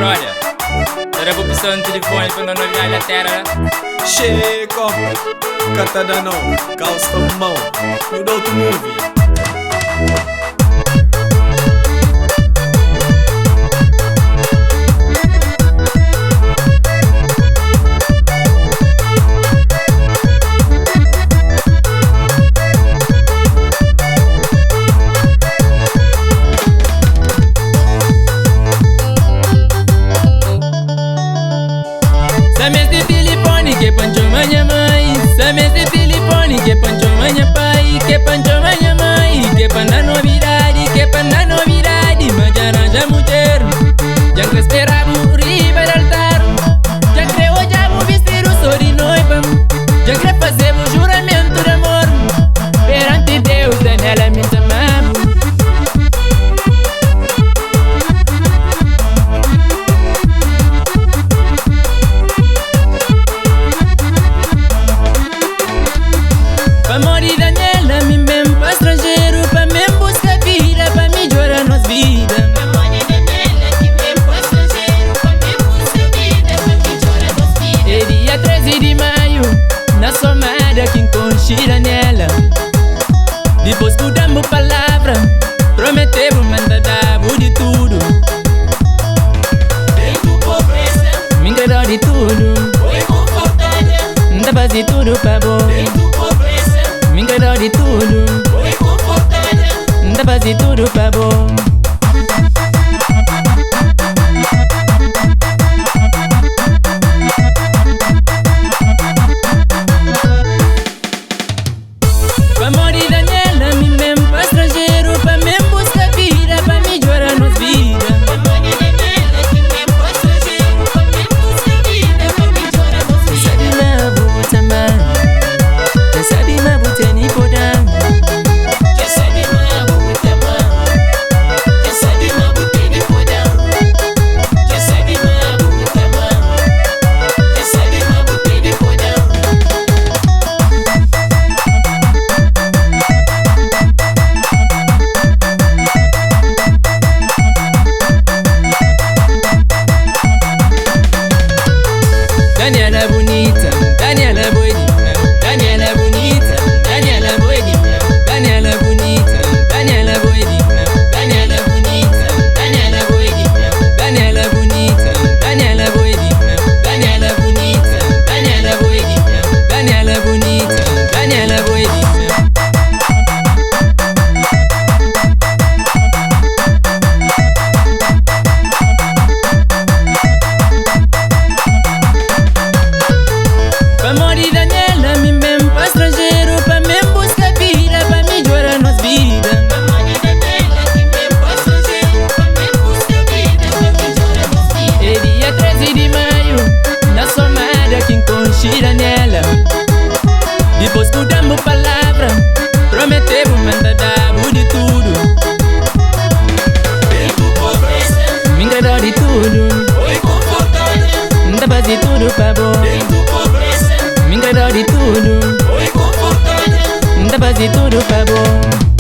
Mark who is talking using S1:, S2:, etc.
S1: brother. Era pra opção no telefone pra não olhar na terra.
S2: Chega, catada não, calça mão, no outro movie.
S1: Sames de telefone que pancho manha mãe, sames de telefone que pancho manha pai, que pancho manha mãe, que panda novidade, mas já arranja mulher, já que esperava riba do altar, já creu já vou vestir o sol de noiva, já creu fazer o juramento de amor, perante Deus Daniela me chamava. Pa morir Daniela, me mesmo pra estrangeiro, pra me buscar vida, pra melhorar nossa vida.
S3: Pa morir Daniela, que mesmo pra estrangeiro, pra me buscar vida, pra melhorar nossa vida.
S1: É dia 13 de maio, na somada que encontrei Daniela. Depois mudamos palavra, prometemos mandar dar de tudo.
S3: Tenho pobreza,
S1: Me enredou de tudo,
S3: foi confortável.
S1: dá pra fazer tudo pra bom.
S3: Tenho pobreza,
S1: Me enredou de tudo,
S3: foi confortável.
S1: dá pra fazer tudo pra bom. Pa morir Daniela, me mesmo pra estrangeiro, pra me buscar vida, pra melhorar nossa vida.
S3: Pa morir Daniela, que mesmo pra estrangeiro, pra me buscar vida, pra melhorar nossa vida.
S1: Sabe na buta man, sabe na buta ni podang.
S3: Quem sabe mabuta man, quem sabe mabuta de podão. Quem sabe mabuta man, quem sabe mabuta de podão.
S1: Daniela bonita, Daniela boedinha, Daniela bonita, Daniela boedinha, Daniela bonita, Daniela boedinha, Daniela bonita, Daniela boedinha, Daniela bonita, Daniela boedinha, Daniela bonita, Daniela boedinha, Daniela bonita, Daniela boedinha. Pa morir Daniela, me mesmo pra estrangeiro, pra me buscar vida, pra melhorar nossa vida.
S3: Pa morir Daniela, que mesmo pra estrangeiro, pra me buscar vida, pra melhorar nossa vida.
S1: É dia 13 de maio, na somada que encontrei Daniela. Depois mudamos palavra, prometemos mandar dar de tudo.
S3: Tenho pobreza,
S1: Me enredou de tudo,
S3: foi confortável.
S1: dá pra fazer tudo pra bom.
S3: Tenho pobreza,
S1: Me enredou de tudo,
S3: foi confortável.
S1: dá pra fazer tudo pra bom.